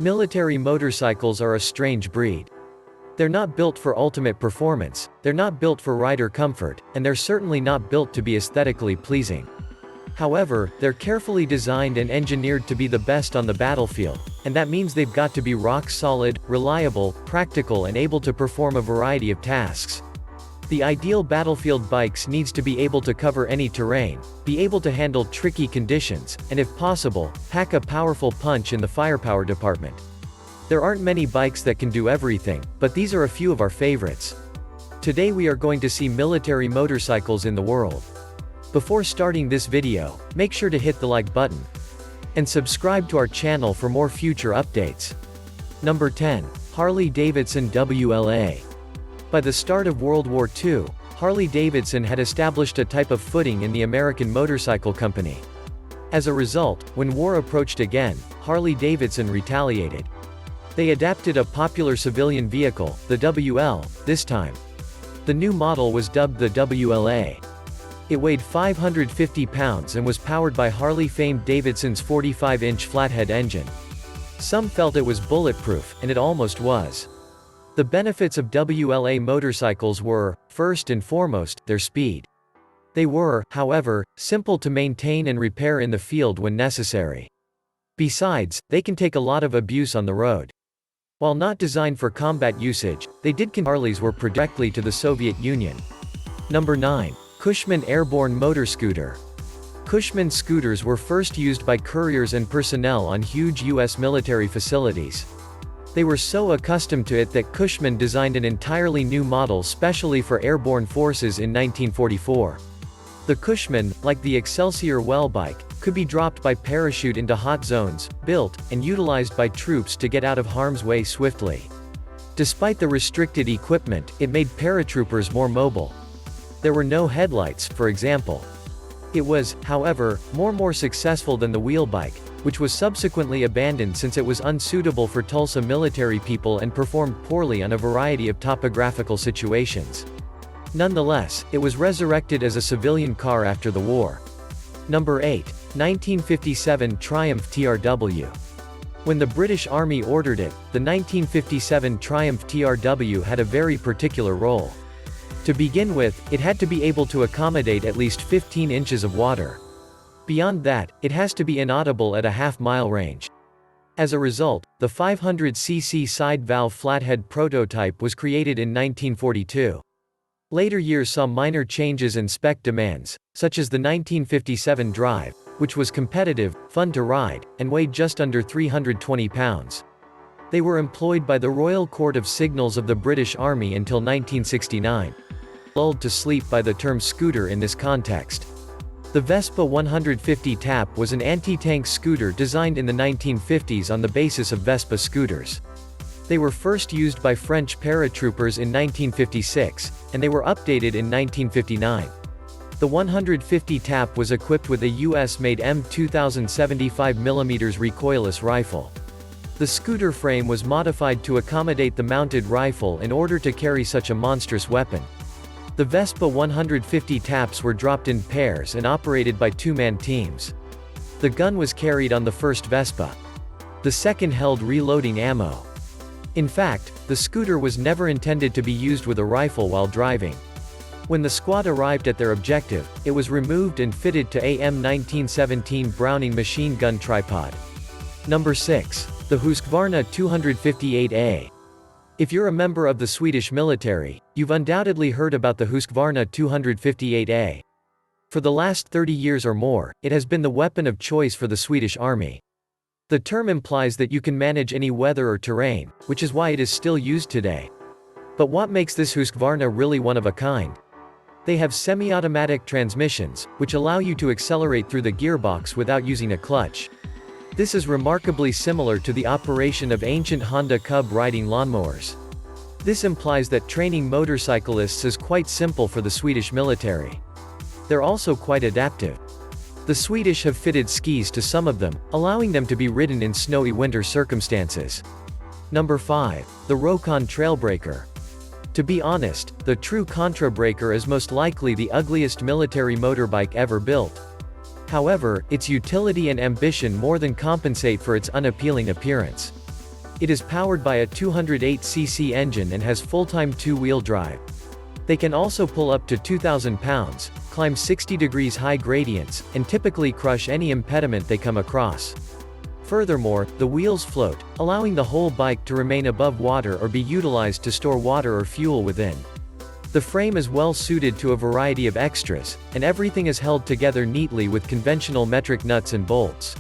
Military motorcycles are a strange breed. They're not built for ultimate performance, they're not built for rider comfort, and they're certainly not built to be aesthetically pleasing. However, they're carefully designed and engineered to be the best on the battlefield, and that means they've got to be rock solid, reliable, practical and able to perform a variety of tasks. The ideal battlefield bikes needs to be able to cover any terrain, be able to handle tricky conditions, and if possible, pack a powerful punch in the firepower department. There aren't many bikes that can do everything, but these are a few of our favorites. Today we are going to see military motorcycles in the world. Before starting this video, make sure to hit the like button and subscribe to our channel for more future updates. Number 10. Harley-Davidson WLA. By the start of World War II, Harley-Davidson had established a type of footing in the American motorcycle company. As a result, when war approached again, Harley-Davidson retaliated. They adapted a popular civilian vehicle, the WL, this time. The new model was dubbed the WLA. It weighed 550 pounds and was powered by Harley famed Davidson's 45-inch flathead engine. Some felt it was bulletproof, and it almost was. The benefits of WLA motorcycles were, first and foremost, their speed. They were, however, simple to maintain and repair in the field when necessary. Besides, they can take a lot of abuse on the road. While not designed for combat usage, they did Harleys were directly to the Soviet Union. Number 9. Cushman Airborne Motor Scooter. Cushman scooters were first used by couriers and personnel on huge U.S. military facilities. They were so accustomed to it that Cushman designed an entirely new model specially for airborne forces in 1944. The Cushman, like the Excelsior well bike, could be dropped by parachute into hot zones, built, and utilized by troops to get out of harm's way swiftly. Despite the restricted equipment, it made paratroopers more mobile. There were no headlights, for example. It was, however, more successful than the wheel bike, which was subsequently abandoned since it was unsuitable for Tulsa military people and performed poorly on a variety of topographical situations. Nonetheless, it was resurrected as a civilian car after the war. Number 8. 1957 Triumph TRW. When the British Army ordered it, the 1957 Triumph TRW had a very particular role. To begin with, it had to be able to accommodate at least 15 inches of water. Beyond that, it has to be inaudible at a half-mile range. As a result, the 500cc side valve flathead prototype was created in 1942. Later years saw minor changes and spec demands, such as the 1957 Drive, which was competitive, fun to ride, and weighed just under 320 pounds. They were employed by the Royal Court of Signals of the British Army until 1969. Lulled to sleep by the term scooter in this context. The Vespa 150 TAP was an anti-tank scooter designed in the 1950s on the basis of Vespa scooters. They were first used by French paratroopers in 1956, and they were updated in 1959. The 150 TAP was equipped with a US-made M2075 mm recoilless rifle. The scooter frame was modified to accommodate the mounted rifle in order to carry such a monstrous weapon. The Vespa 150 TAPs were dropped in pairs and operated by two-man teams. The gun was carried on the first Vespa. The second held reloading ammo. In fact, the scooter was never intended to be used with a rifle while driving. When the squad arrived at their objective, it was removed and fitted to a M1917 Browning machine gun tripod. Number 6. The Husqvarna 258A. If you're a member of the Swedish military, you've undoubtedly heard about the Husqvarna 258A. For the last 30 years or more, it has been the weapon of choice for the Swedish Army. The term implies that you can manage any weather or terrain, which is why it is still used today. But what makes this Husqvarna really one of a kind? They have semi-automatic transmissions, which allow you to accelerate through the gearbox without using a clutch. This is remarkably similar to the operation of ancient Honda Cub riding lawnmowers. This implies that training motorcyclists is quite simple for the Swedish military. They're also quite adaptive. The Swedish have fitted skis to some of them, allowing them to be ridden in snowy winter circumstances. Number 5. The Rokon Trailbreaker. To be honest, the true Contrabreaker is most likely the ugliest military motorbike ever built. However, its utility and ambition more than compensate for its unappealing appearance. It is powered by a 208cc engine and has full-time two-wheel drive. They can also pull up to 2,000 pounds, climb 60 degrees high gradients, and typically crush any impediment they come across. Furthermore, the wheels float, allowing the whole bike to remain above water or be utilized to store water or fuel within. The frame is well suited to a variety of extras, and everything is held together neatly with conventional metric nuts and bolts.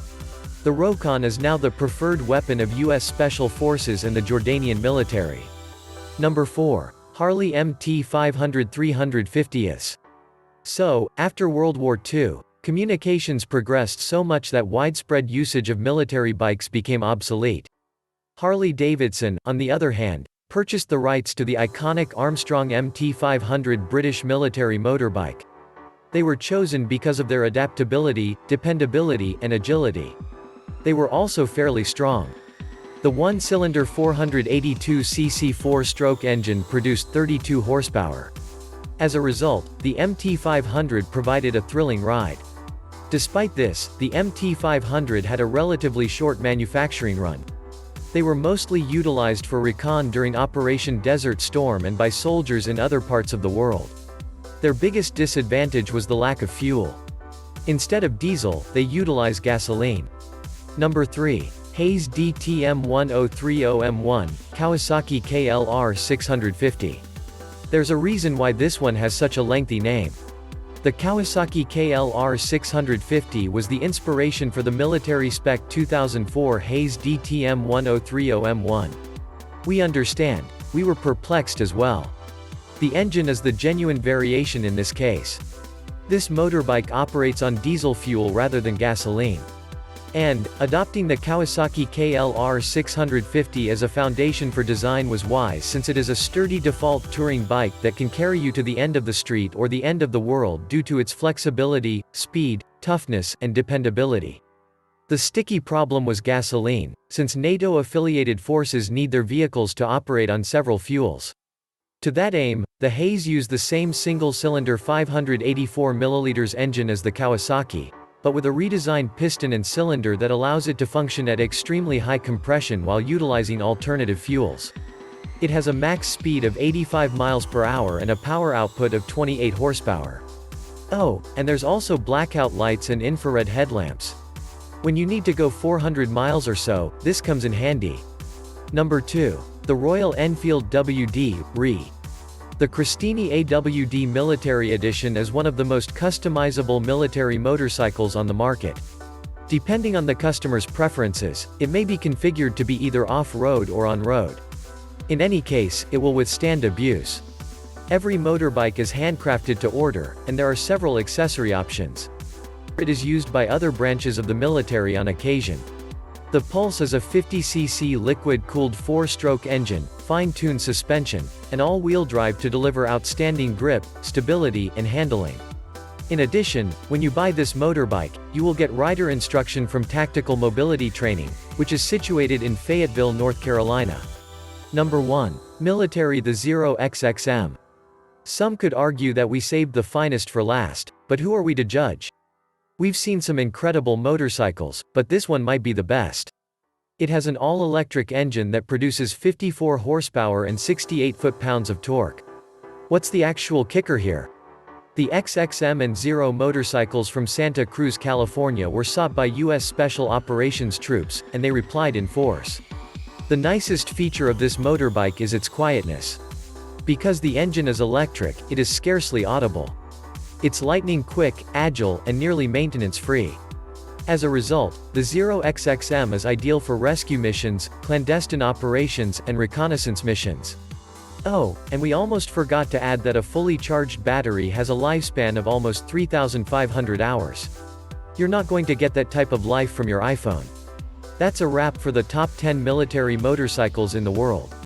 The Rokon is now the preferred weapon of U.S. Special Forces and the Jordanian military. Number 4. Harley MT500 350s. So, after World War II, communications progressed so much that widespread usage of military bikes became obsolete. Harley-Davidson, on the other hand, purchased the rights to the iconic Armstrong MT500 British military motorbike. They were chosen because of their adaptability, dependability, and agility. They were also fairly strong. The one-cylinder 482cc four-stroke engine produced 32 horsepower. As a result, the MT500 provided a thrilling ride. Despite this, the MT500 had a relatively short manufacturing run. They were mostly utilized for recon during Operation Desert Storm and by soldiers in other parts of the world. Their biggest disadvantage was the lack of fuel. Instead of diesel, they utilized gasoline. Number 3. Hayes DTM1030M1, Kawasaki KLR 650. There's a reason why this one has such a lengthy name. The Kawasaki KLR 650 was the inspiration for the military-spec 2004 Hayes DTM1030M1. We understand. We were perplexed as well. The engine is the genuine variation in this case. This motorbike operates on diesel fuel rather than gasoline. And, adopting the Kawasaki KLR 650 as a foundation for design was wise, since it is a sturdy default touring bike that can carry you to the end of the street or the end of the world due to its flexibility, speed, toughness, and dependability. The sticky problem was gasoline, since NATO-affiliated forces need their vehicles to operate on several fuels. To that aim, the Hayes used the same single-cylinder 584 ml engine as the Kawasaki, but with a redesigned piston and cylinder that allows it to function at extremely high compression while utilizing alternative fuels. It has a max speed of 85 miles per hour and a power output of 28 horsepower. Oh, and there's also blackout lights and infrared headlamps. When you need to go 400 miles or so, this comes in handy. Number 2. The Royal Enfield WD, RE. The Cristini AWD Military Edition is one of the most customizable military motorcycles on the market. Depending on the customer's preferences, it may be configured to be either off-road or on-road. In any case, it will withstand abuse. Every motorbike is handcrafted to order, and there are several accessory options. It is used by other branches of the military on occasion. The Pulse is a 50cc liquid-cooled four-stroke engine, fine-tuned suspension, and all-wheel drive to deliver outstanding grip, stability, and handling. In addition, when you buy this motorbike, you will get rider instruction from Tactical Mobility Training, which is situated in Fayetteville, North Carolina. Number 1. Military, the Zero XXM. Some could argue that we saved the finest for last, but who are we to judge? We've seen some incredible motorcycles, but this one might be the best. It has an all-electric engine that produces 54 horsepower and 68 foot-pounds of torque. What's the actual kicker here? The XXM and Zero motorcycles from Santa Cruz, California were sought by U.S. Special Operations troops, and they replied in force. The nicest feature of this motorbike is its quietness. Because the engine is electric, it is scarcely audible. It's lightning quick, agile, and nearly maintenance-free. As a result, the Zero XXM is ideal for rescue missions, clandestine operations, and reconnaissance missions. Oh, and we almost forgot to add that a fully charged battery has a lifespan of almost 3,500 hours. You're not going to get that type of life from your iPhone. That's a wrap for the top 10 military motorcycles in the world.